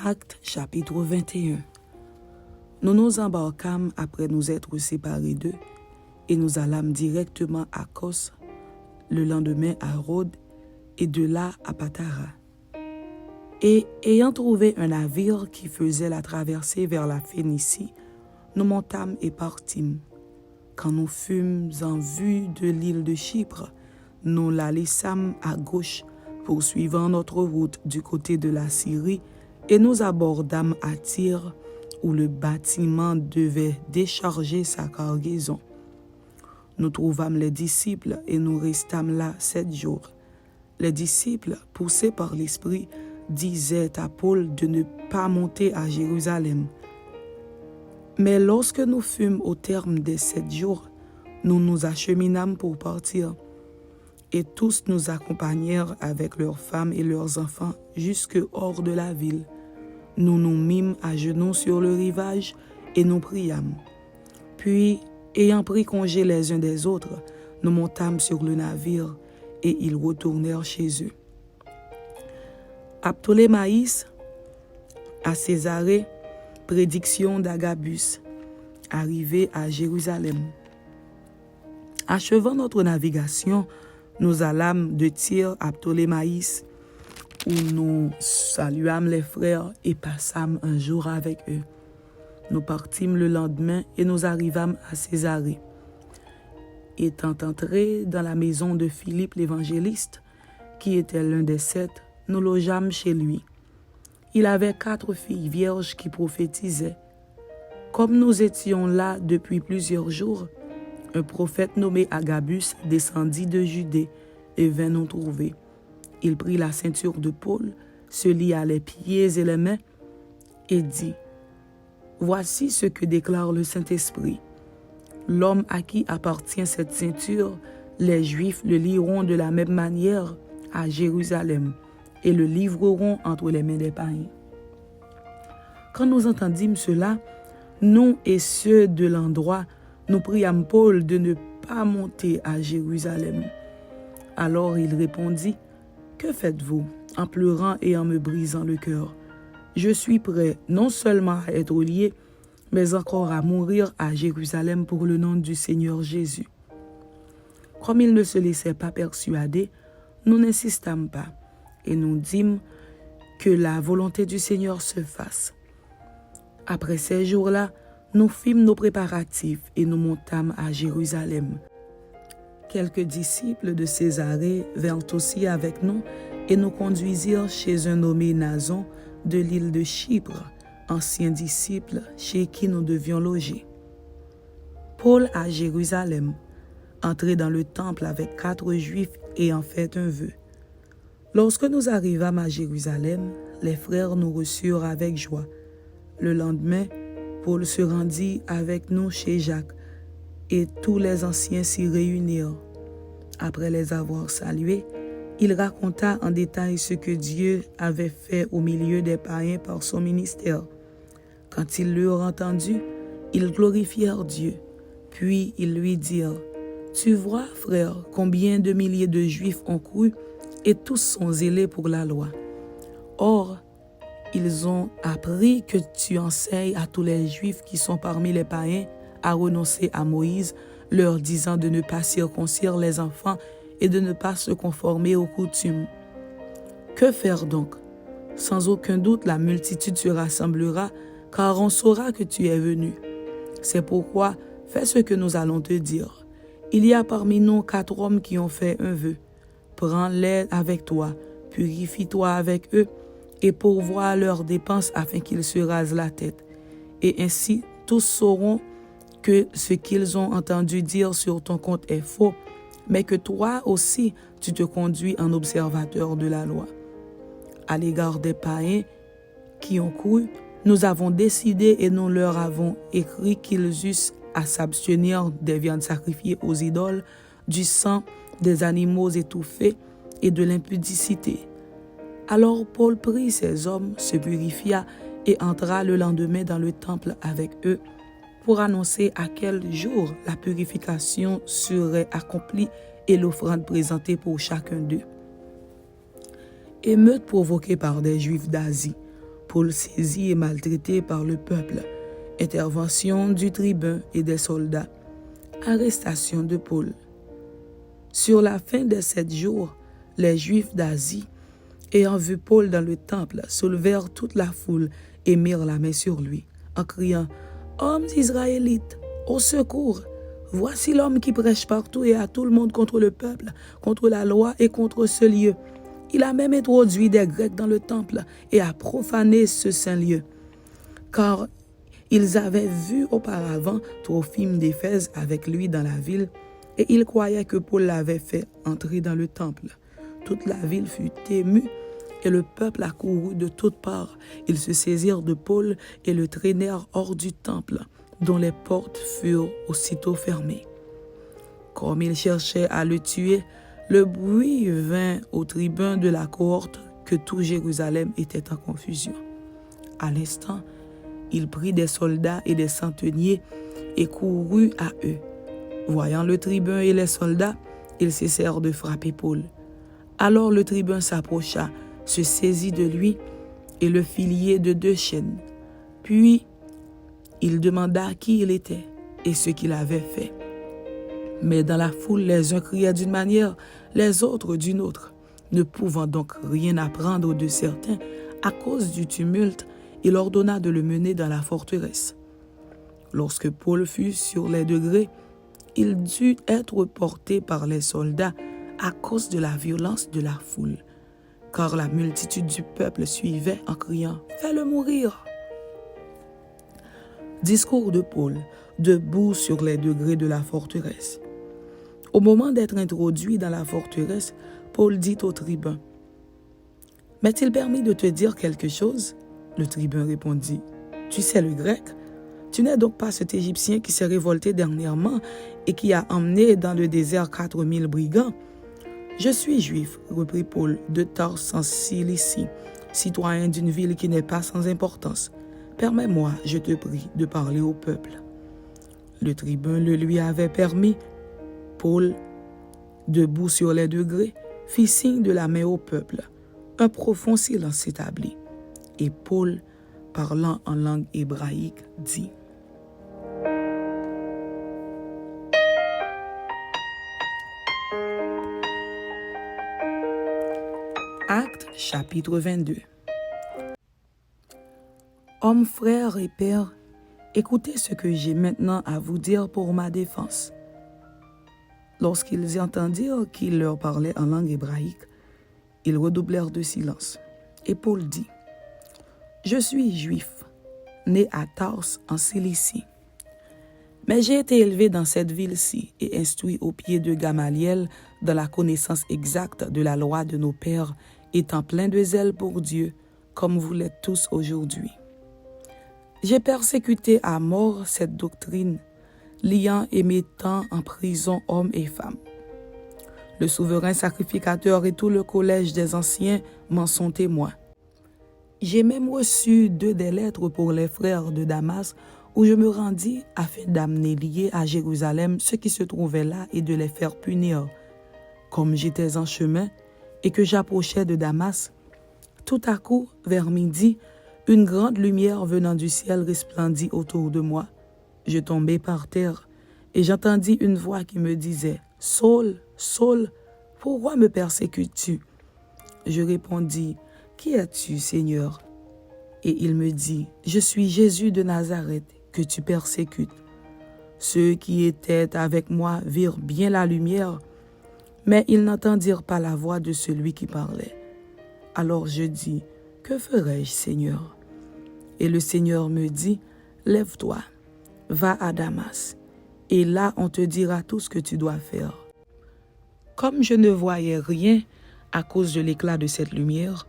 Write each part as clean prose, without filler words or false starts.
Actes chapitre 21. Nous nous embarquâmes après nous être séparés d'eux et nous allâmes directement à Kos, le lendemain à Rhodes et de là à Patara. Et ayant trouvé un navire qui faisait la traversée vers la Phénicie, nous montâmes et partîmes. Quand nous fûmes en vue de l'île de Chypre, nous la laissâmes à gauche, poursuivant notre route du côté de la Syrie, et nous abordâmes à Tyr, où le bâtiment devait décharger sa cargaison. Nous trouvâmes les disciples et nous restâmes là 7 jours. Les disciples, poussés par l'Esprit, disaient à Paul de ne pas monter à Jérusalem. Mais lorsque nous fûmes au terme des 7 jours, nous nous acheminâmes pour partir. Et tous nous accompagnèrent avec leurs femmes et leurs enfants jusque hors de la ville. Nous nous mîmes à genoux sur le rivage et nous priâmes. Puis, ayant pris congé les uns des autres, nous montâmes sur le navire et ils retournèrent chez eux. À Ptolémaïs, à Césarée, prédiction d'Agabus, arrivé à Jérusalem. Achevant notre navigation, nous allâmes de Tyr à Ptolémaïs, où nous saluâmes les frères et passâmes un jour avec eux. Nous partîmes le lendemain et nous arrivâmes à Césarée. Étant entrés dans la maison de Philippe l'évangéliste, qui était l'un des 7, nous logeâmes chez lui. Il avait 4 filles vierges qui prophétisaient. Comme nous étions là depuis plusieurs jours, un prophète nommé Agabus descendit de Judée et vint nous trouver. Il prit la ceinture de Paul, se lia les pieds et les mains et dit : « Voici ce que déclare le Saint-Esprit. L'homme à qui appartient cette ceinture, les Juifs le lieront de la même manière à Jérusalem et le livreront entre les mains des païens. » Quand nous entendîmes cela, nous et ceux de l'endroit, nous priâmes Paul de ne pas monter à Jérusalem. Alors il répondit : « Que faites-vous en pleurant et en me brisant le cœur? Je suis prêt non seulement à être lié, mais encore à mourir à Jérusalem pour le nom du Seigneur Jésus. » Comme il ne se laissait pas persuader, nous n'insistâmes pas et nous dîmes que la volonté du Seigneur se fasse. Après ces jours-là, nous fîmes nos préparatifs et nous montâmes à Jérusalem. Quelques disciples de Césarée vinrent aussi avec nous et nous conduisirent chez un nommé Nason de l'île de Chypre, ancien disciple chez qui nous devions loger. Paul à Jérusalem, entré dans le temple avec 4 Juifs ayant fait un vœu. Lorsque nous arrivâmes à Jérusalem, les frères nous reçurent avec joie. Le lendemain, Paul se rendit avec nous chez Jacques, et tous les anciens s'y réunirent. Après les avoir salués, il raconta en détail ce que Dieu avait fait au milieu des païens par son ministère. Quand ils l'eurent entendu, ils glorifièrent Dieu. Puis ils lui dirent : « Tu vois, frère, combien de milliers de Juifs ont cru, et tous sont zélés pour la loi. Or, ils ont appris que tu enseignes à tous les Juifs qui sont parmi les païens à renoncer à Moïse, leur disant de ne pas circoncire les enfants et de ne pas se conformer aux coutumes. Que faire donc? Sans aucun doute, la multitude se rassemblera, car on saura que tu es venu. C'est pourquoi, fais ce que nous allons te dire. Il y a parmi nous 4 hommes qui ont fait un vœu. Prends-les avec toi, purifie-toi avec eux, et pourvois leurs dépenses afin qu'ils se rasent la tête. Et ainsi, tous sauront que ce qu'ils ont entendu dire sur ton compte est faux, mais que toi aussi, tu te conduis en observateur de la loi. À l'égard des païens qui ont cru, nous avons décidé et nous leur avons écrit qu'ils eussent à s'abstenir des viandes sacrifiées aux idoles, du sang, des animaux étouffés et de l'impudicité. Alors Paul prit ces hommes, se purifia et entra le lendemain dans le temple avec eux pour annoncer à quel jour la purification serait accomplie et l'offrande présentée pour chacun d'eux. Émeute provoquée par des Juifs d'Asie. Paul saisi et maltraité par le peuple. Intervention du tribun et des soldats. Arrestation de Paul. Sur la fin des 7 jours, les Juifs d'Asie, ayant vu Paul dans le temple, soulevèrent toute la foule et mirent la main sur lui, en criant « Hommes israélites, au secours! Voici l'homme qui prêche partout et à tout le monde contre le peuple, contre la loi et contre ce lieu. Il a même introduit des Grecs dans le temple et a profané ce saint lieu. Car ils avaient vu auparavant Trophime d'Éphèse avec lui dans la ville, et ils croyaient que Paul l'avait fait entrer dans le temple. Toute la ville fut émue, et le peuple accourut de toutes parts. Ils se saisirent de Paul et le traînèrent hors du temple, dont les portes furent aussitôt fermées. Comme ils cherchaient à le tuer, le bruit vint au tribun de la cohorte que tout Jérusalem était en confusion. À l'instant, il prit des soldats et des centeniers et courut à eux. Voyant le tribun et les soldats, ils cessèrent de frapper Paul. Alors le tribun s'approcha, se saisit de lui et le fit lier de 2 chaînes. Puis il demanda qui il était et ce qu'il avait fait. Mais dans la foule, les uns criaient d'une manière, les autres d'une autre. Ne pouvant donc rien apprendre de certains, à cause du tumulte, il ordonna de le mener dans la forteresse. Lorsque Paul fut sur les degrés, il dut être porté par les soldats à cause de la violence de la foule, car la multitude du peuple suivait en criant « Fais-le mourir !» Discours de Paul, debout sur les degrés de la forteresse. Au moment d'être introduit dans la forteresse, Paul dit au tribun « M'est-il permis de te dire quelque chose ?» Le tribun répondit « Tu sais le grec? Tu n'es donc pas cet Égyptien qui s'est révolté dernièrement et qui a emmené dans le désert 4000 brigands? Je suis juif, reprit Paul, de Tarse en Cilicie, citoyen d'une ville qui n'est pas sans importance. Permets-moi, je te prie, de parler au peuple. » Le tribun le lui avait permis. Paul, debout sur les degrés, fit signe de la main au peuple. Un profond silence s'établit. Et Paul, parlant en langue hébraïque, dit Actes chapitre 22. Hommes, frères et pères, écoutez ce que j'ai maintenant à vous dire pour ma défense. Lorsqu'ils entendirent qu'il leur parlait en langue hébraïque, ils redoublèrent de silence. Et Paul dit, « Je suis juif, né à Tarse en Cilicie. Mais j'ai été élevé dans cette ville-ci et instruit au pied de Gamaliel dans la connaissance exacte de la loi de nos pères, étant plein de zèle pour Dieu, comme vous l'êtes tous aujourd'hui. J'ai persécuté à mort cette doctrine, liant et mettant en prison hommes et femmes. Le souverain sacrificateur et tout le collège des anciens m'en sont témoins. J'ai même reçu 2 des lettres pour les frères de Damas, où je me rendis afin d'amener liés à Jérusalem ceux qui se trouvaient là et de les faire punir. Comme j'étais en chemin et que j'approchais de Damas, tout à coup, vers midi, une grande lumière venant du ciel resplendit autour de moi. Je tombai par terre et j'entendis une voix qui me disait « Saul, Saul, pourquoi me persécutes-tu » Je répondis « Qui es-tu, Seigneur ?» Et il me dit « Je suis Jésus de Nazareth que tu persécutes. » Ceux qui étaient avec moi virent bien la lumière, mais ils n'entendirent pas la voix de celui qui parlait. Alors je dis « Que ferai-je, Seigneur ?» Et le Seigneur me dit « Lève-toi, va à Damas, et là on te dira tout ce que tu dois faire. » Comme je ne voyais rien à cause de l'éclat de cette lumière,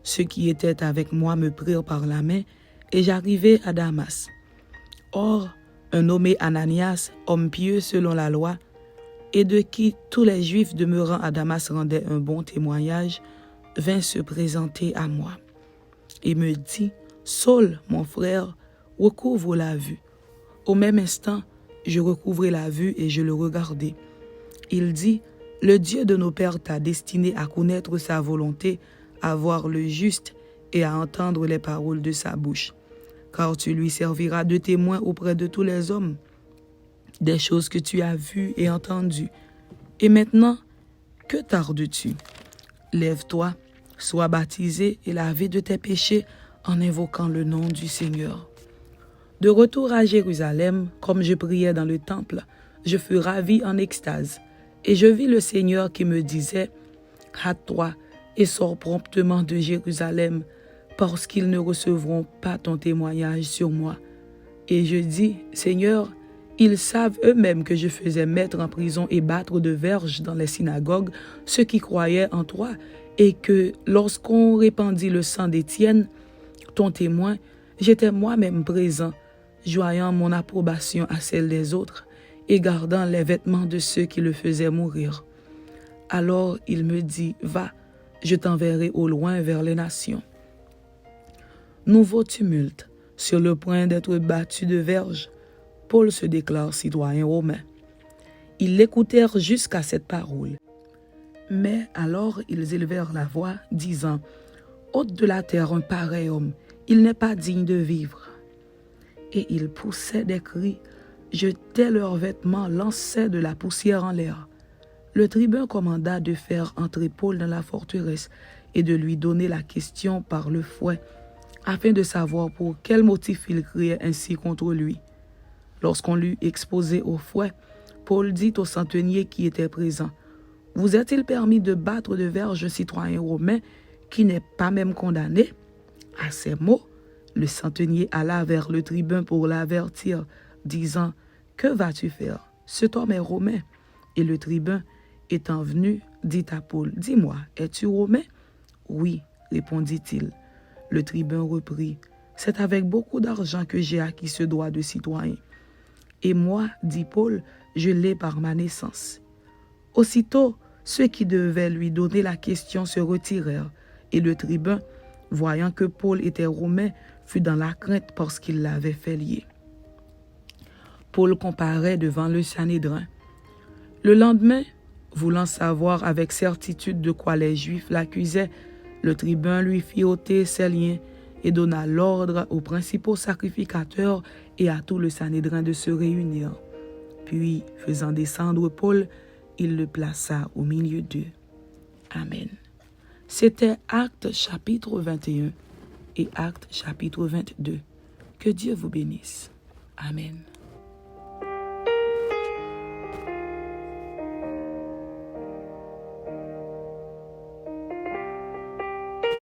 ceux qui étaient avec moi me prirent par la main, et j'arrivai à Damas. Or, un nommé Ananias, homme pieux selon la loi, et de qui tous les Juifs demeurant à Damas rendaient un bon témoignage, vint se présenter à moi et me dit « Saul, mon frère, recouvre la vue. » Au même instant, je recouvrai la vue et je le regardai. Il dit « Le Dieu de nos pères t'a destiné à connaître sa volonté, à voir le juste et à entendre les paroles de sa bouche, car tu lui serviras de témoin auprès de tous les hommes, des choses que tu as vues et entendues. Et maintenant, que tardes-tu? Lève-toi, sois baptisé et lavé de tes péchés en invoquant le nom du Seigneur. De retour à Jérusalem, comme je priais dans le temple, je fus ravi en extase, et je vis le Seigneur qui me disait, « Hâte-toi et sors promptement de Jérusalem, parce qu'ils ne recevront pas ton témoignage sur moi. » Et je dis, « Seigneur, ils savent eux-mêmes que je faisais mettre en prison et battre de verges dans les synagogues ceux qui croyaient en toi, et que lorsqu'on répandit le sang d'Étienne, ton témoin, j'étais moi-même présent, joignant mon approbation à celle des autres et gardant les vêtements de ceux qui le faisaient mourir. » Alors il me dit, « Va, je t'enverrai au loin vers les nations. » Nouveau tumulte. Sur le point d'être battu de verges, Paul se déclare citoyen romain. Ils l'écoutèrent jusqu'à cette parole. Mais alors ils élevèrent la voix, disant, « Ôte de la terre un pareil homme, il n'est pas digne de vivre. » Et ils poussaient des cris, jetaient leurs vêtements, lançaient de la poussière en l'air. Le tribun commanda de faire entrer Paul dans la forteresse et de lui donner la question par le fouet, afin de savoir pour quel motif il criait ainsi contre lui. Lorsqu'on l'eut exposé au fouet, Paul dit au centenier qui était présent, « Vous est-il permis de battre de verges un citoyen romain qui n'est pas même condamné ?» À ces mots, le centenier alla vers le tribun pour l'avertir, disant, « Que vas-tu faire? Cet homme est romain. » Et le tribun, étant venu, dit à Paul, « Dis-moi, es-tu romain? » « Oui, répondit-il. Le tribun reprit, « C'est avec beaucoup d'argent que j'ai acquis ce droit de citoyen. Et moi, dit Paul, je l'ai par ma naissance. » Aussitôt, ceux qui devaient lui donner la question se retirèrent, et le tribun, voyant que Paul était romain, fut dans la crainte parce qu'il l'avait fait lier. Paul comparaît devant le Sanhédrin. Le lendemain, voulant savoir avec certitude de quoi les Juifs l'accusaient, le tribun lui fit ôter ses liens et donna l'ordre aux principaux sacrificateurs et à tout le Sanhédrin de se réunir. Puis, faisant descendre Paul, il le plaça au milieu d'eux. Amen. C'était Actes chapitre 21 et Actes chapitre 22. Que Dieu vous bénisse. Amen.